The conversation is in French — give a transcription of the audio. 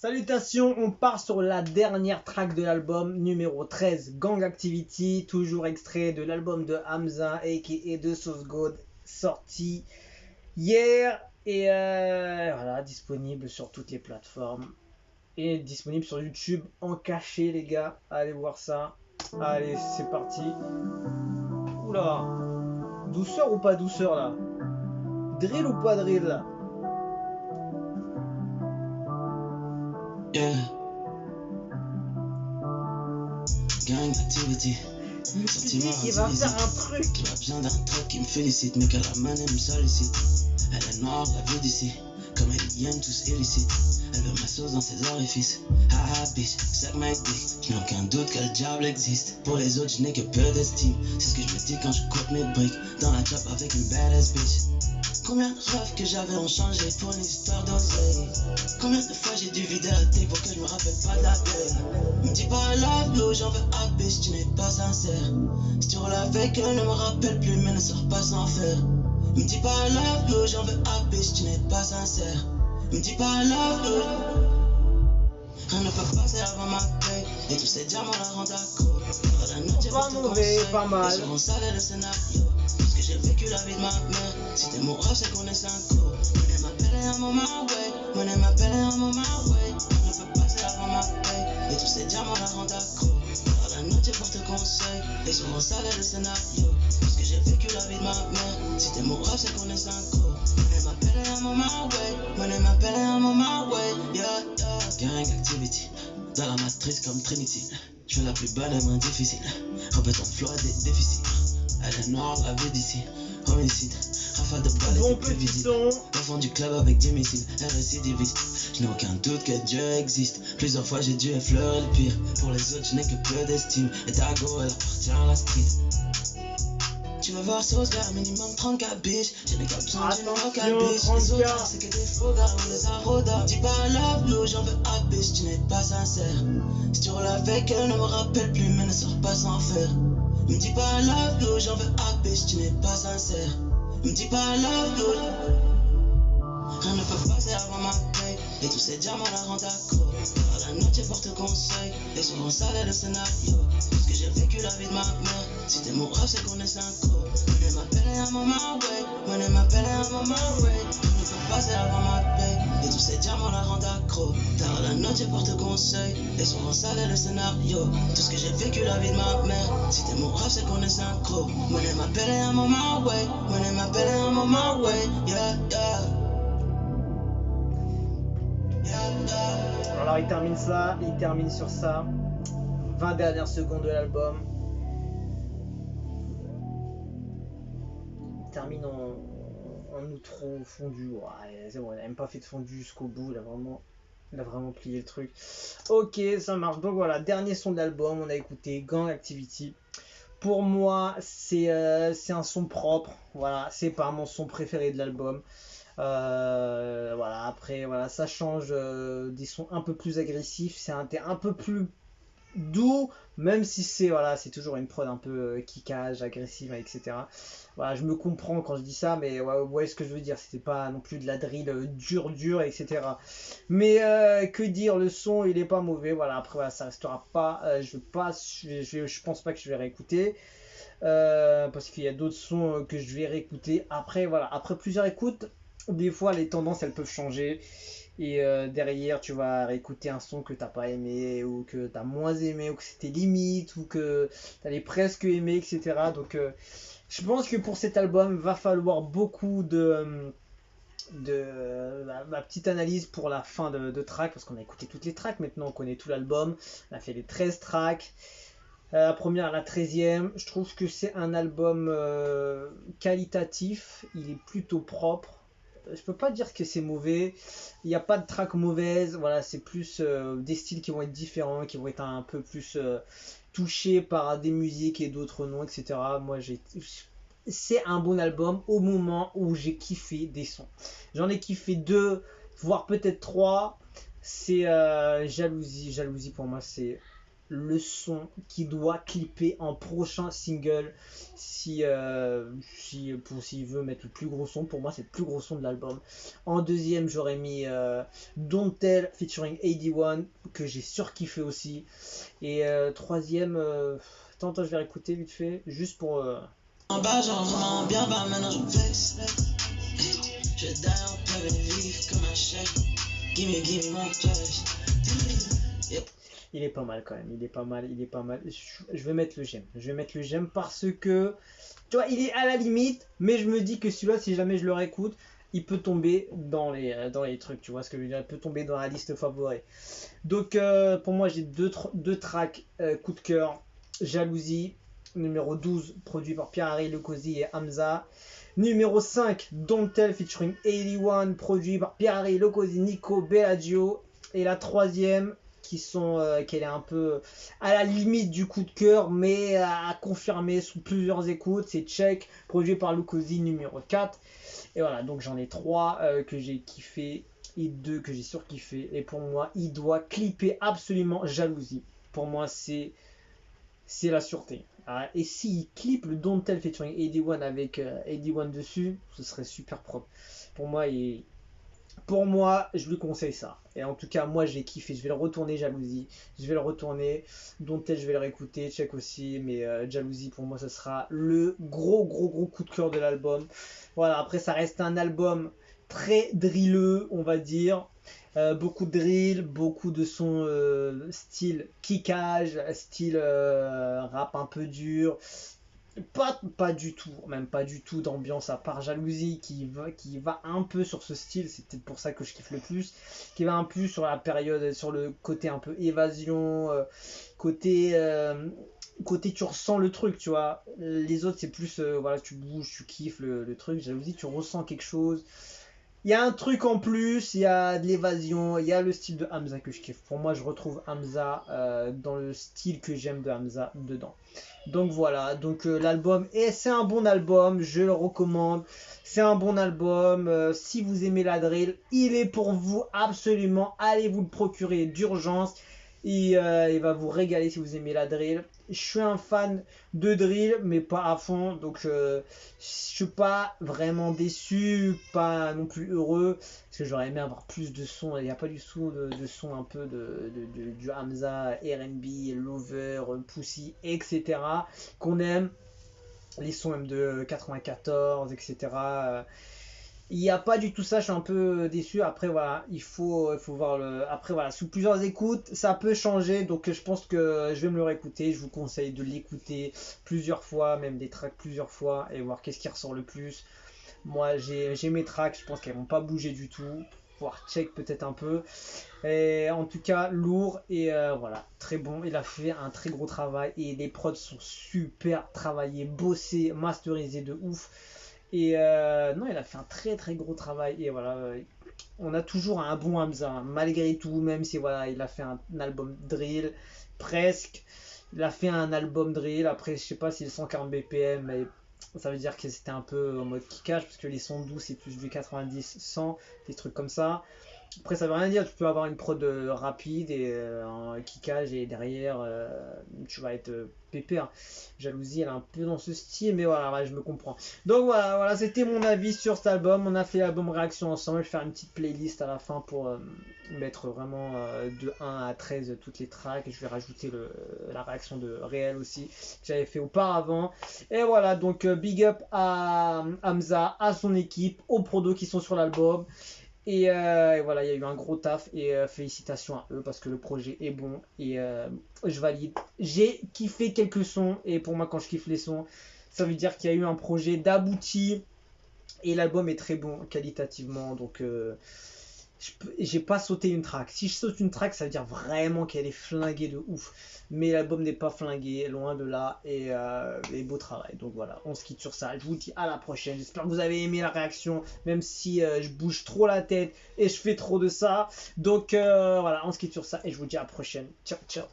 Salutations, on part sur la dernière track de l'album numéro 13, Gang Activity, toujours extrait de l'album de Hamza aka de Sauce God, sorti hier et voilà, disponible sur toutes les plateformes et disponible sur YouTube en cachet les gars, allez voir ça. Allez, c'est parti. Oula, douceur ou pas douceur là? Drill ou pas drill là? Yeah. Gang Activity. Je me suis dit qu'il va faire un truc. J'ai pas besoin d'un truc qui me félicite, mais que la manne me sollicite. Elle est noire, la vue d'ici, comme elle aime tous illicites. Elle veut ma sauce dans ses orifices. Ah bitch, suck my dick. Je n'ai aucun doute que le diable existe. Pour les autres, je n'ai que peu d'estime. C'est ce que je me dis quand je coupe mes briques dans la job avec une badass bitch. Combien de rêves que j'avais ont changé pour une histoire d'oseille. Combien de fois j'ai dû vider la tête pour que je me rappelle pas de la peine. Me dis pas love blue, j'en veux un bitch, tu n'es pas sincère. Si tu roules avec elle, ne me rappelle plus mais ne sors pas sans faire. Me dis pas love blue, j'en veux un bitch, tu n'es pas sincère. Me dis pas love blue. Rien ne peut passer avant ma paix. Et tous ces diamants la rendent accro. Pas mauvais, pas mal. Sur mon salaire, le scénario. Parce que j'ai vécu la vie de ma mère. Si t'es mon rêve, c'est qu'on est synchro. Money m'appelle un moment, ouais. Money m'appelle un moment, ouais. On ne peut passer avant ma paix. Et tous ces diamants la rendent accro. Dans la note, j'ai porte conseil. Et sur mon salaire, le scénario. Parce que j'ai vécu la vie de ma mère. Si t'es mon rêve, c'est qu'on est synchro. Money m'appelle un moment, ouais. Money m'appelle un moment, ouais. Yeah, yeah. Gang Activity. Dans la matrice comme Trinity. Je fais la plus bonne et moins difficile. Repète ton flow à des déficits. Elle est noire, la vue d'ici. Homicide, rafale de balles Bon et plus petit visible. son. Enfant du club avec des missiles. Elle récidiviste. Je n'ai aucun doute que Dieu existe. Plusieurs fois j'ai dû effleurer le pire. Pour les autres, je n'ai que peu d'estime. Et ta go, elle appartient à la street. Tu vas voir sauce gars, minimum 34 bitch. Je n'ai qu'à besoin d'une roca bitch. Les autres, c'est que des faux gars, on les a roda. Dis pas love blue, j'en veux un bitch, tu n'es pas sincère. Si tu roules avec elle, ne me rappelle plus, mais ne sors pas sans faire. Me dis pas love blue, j'en veux un bitch, tu n'es pas sincère. Me dis pas love blue. Rien ne peut passer avant ma paix. Et tous ces diamants la rendent accro. Dans la note, j'ai porte conseil. Et sur mon salaire, le scénario. Parce que j'ai vécu la vie de ma mère. Si t'es mon rêve, c'est qu'on est synchro. Money m'appelle un moment, ouais. Money m'appelle un moment, ouais. On ne peut passer avant ma paix. Et tous ces diamants la rendent accro. Dans la note, j'ai porte conseil. Et sur mon salaire, le scénario. Tout ce que j'ai vécu la vie de ma mère. Si t'es mon rêve, c'est qu'on est synchro. Money m'appelle un moment, ouais. Money m'appelle un moment, ouais. Yeah, yeah. Alors il termine ça, il termine sur ça. 20 dernières secondes de l'album. Il termine en outro fondu. Ouais, c'est bon, il n'a même pas fait de fondu jusqu'au bout. Il a vraiment plié le truc. Ok, ça marche. Donc voilà, dernier son de l'album. On a écouté Gang Activity. Pour moi, c'est un son propre. Voilà, c'est pas mon son préféré de l'album. Voilà, après voilà, ça change des sons un peu plus agressifs, c'est un peu plus doux, même si c'est voilà, c'est toujours une prod un peu kickage, agressive, etc. Voilà, je me comprends quand je dis ça, mais ouais, ouais, ce que je veux dire, c'était pas non plus de la drill dur, etc. Mais que dire, le son il est pas mauvais, voilà, après voilà, ça restera pas, je pense pas que je vais réécouter. Parce qu'il y a d'autres sons que je vais réécouter après, voilà, après plusieurs écoutes, des fois les tendances elles peuvent changer et derrière tu vas réécouter un son que t'as pas aimé ou que t'as moins aimé ou que c'était limite ou que t'allais presque aimer, etc. Donc je pense que pour cet album va falloir beaucoup de ma petite analyse pour la fin de track, parce qu'on a écouté toutes les tracks, maintenant on connaît tout l'album, on a fait les 13 tracks. La première à la 13e, je trouve que c'est un album qualitatif, il est plutôt propre. Je peux pas dire que c'est mauvais, il n'y a pas de track mauvaise, voilà, c'est plus des styles qui vont être différents, qui vont être un peu plus touchés par des musiques et d'autres non, etc. Moi, c'est un bon album au moment où j'ai kiffé des sons. J'en ai kiffé 2, voire peut-être 3. C'est Jalousie pour moi, c'est le son qui doit clipper en prochain single s'il veut mettre le plus gros son. Pour moi, c'est le plus gros son de l'album. En deuxième, j'aurais mis Don't Tell featuring AD1 que j'ai surkiffé aussi. Et troisième, attends, je vais réécouter vite fait juste pour. En bas, genre vraiment bien bas, maintenant je me vexe. Je die en plein vivre comme un chef. Gimme mon cash. Yep. Il est pas mal quand même, il est pas mal. Je vais mettre le j'aime parce que, tu vois, il est à la limite, mais je me dis que celui-là, si jamais je le réécoute, il peut tomber dans les trucs, tu vois ce que je veux dire, il peut tomber dans la liste favorite. Donc pour moi, j'ai deux tracks coup de cœur. Jalousie, numéro 12, produit par Pierre-Harry Lecozy et Hamza. Numéro 5, Don't Tell featuring 81, produit par Pierre-Harry Lecozy, Nico Bellagio. Et la troisième, qu'elle est un peu à la limite du coup de cœur, mais à confirmer sous plusieurs écoutes, c'est Check, produit par Lukosi, numéro 4. Et voilà, donc j'en ai 3 que j'ai kiffé et 2 que j'ai surkiffé. Et pour moi, il doit clipper absolument Jalousie. Pour moi, c'est la sûreté. Et s'il clip le Don't Tell featuring AD1 avec AD1 dessus, ce serait super propre. Pour moi, je lui conseille ça. Et en tout cas, moi, j'ai kiffé. Je vais le retourner, Jalousie. Je vais le retourner. Don't Tell, je vais le réécouter. Check aussi. Mais Jalousie, pour moi, ce sera le gros coup de cœur de l'album. Voilà, après, ça reste un album très drilleux, on va dire. Beaucoup de drill, beaucoup de sons style kickage, style rap un peu dur. Pas du tout, même pas du tout d'ambiance à part Jalousie qui va un peu sur ce style, c'est peut-être pour ça que je kiffe le plus, qui va un peu sur la période, sur le côté un peu évasion, côté tu ressens le truc, tu vois. Les autres c'est plus, voilà, tu bouges, tu kiffes le truc. Jalousie, tu ressens quelque chose. Il y a un truc en plus, il y a de l'évasion, il y a le style de Hamza que je kiffe. Pour moi, je retrouve Hamza dans le style que j'aime de Hamza dedans. Donc voilà, donc l'album, et c'est un bon album, je le recommande. C'est un bon album. Si vous aimez la drill, il est pour vous absolument. Allez vous le procurer d'urgence. Il va vous régaler si vous aimez la drill. Je suis un fan de drill, mais pas à fond. Donc je suis pas vraiment déçu, pas non plus heureux. Parce que j'aurais aimé avoir plus de sons. Il n'y a pas du tout de son un peu du Hamza, R&B, Lover, Pussy, etc. Qu'on aime. Les sons même de 94, etc. Il n'y a pas du tout ça, je suis un peu déçu. Après, voilà, il faut voir le. Après, voilà, sous plusieurs écoutes, ça peut changer. Donc, je pense que je vais me le réécouter. Je vous conseille de l'écouter plusieurs fois, même des tracks plusieurs fois, et voir qu'est-ce qui ressort le plus. Moi, j'ai mes tracks, je pense qu'elles vont pas bouger du tout. Voire check peut-être un peu. Et en tout cas, lourd et voilà, très bon. Il a fait un très gros travail et les prods sont super travaillés, bossés, masterisés de ouf. Et non, il a fait un très gros travail. Et voilà, on a toujours un bon Hamza, hein, malgré tout, même si voilà, il a fait un album drill, presque. Il a fait un album drill. Après, je sais pas s'il est 140 BPM, mais ça veut dire que c'était un peu en mode kickage, parce que les sons doux, c'est plus du 90-100, des trucs comme ça. Après, ça veut rien dire, tu peux avoir une prod rapide et un kickage et derrière tu vas être pépère. Jalousie, elle est un peu dans ce style, mais voilà, ouais, je me comprends. Donc voilà, c'était mon avis sur cet album. On a fait l'album réaction ensemble. Je vais faire une petite playlist à la fin pour mettre vraiment de 1 à 13 toutes les tracks. Et je vais rajouter la réaction de Réel aussi que j'avais fait auparavant. Et voilà, donc big up à Hamza, à son équipe, aux prodos qui sont sur l'album. Et voilà, il y a eu un gros taf et félicitations à eux parce que le projet est bon et je valide. J'ai kiffé quelques sons et pour moi quand je kiffe les sons, ça veut dire qu'il y a eu un projet d'abouti et l'album est très bon qualitativement. Donc j'ai pas sauté une track. Si je saute une track, ça veut dire vraiment qu'elle est flinguée de ouf. Mais l'album n'est pas flingué, loin de là. Et beau travail. Donc voilà, on se quitte sur ça. Je vous dis à la prochaine. J'espère que vous avez aimé la réaction, même si je bouge trop la tête et je fais trop de ça. Donc voilà, on se quitte sur ça et je vous dis à la prochaine. Ciao, ciao.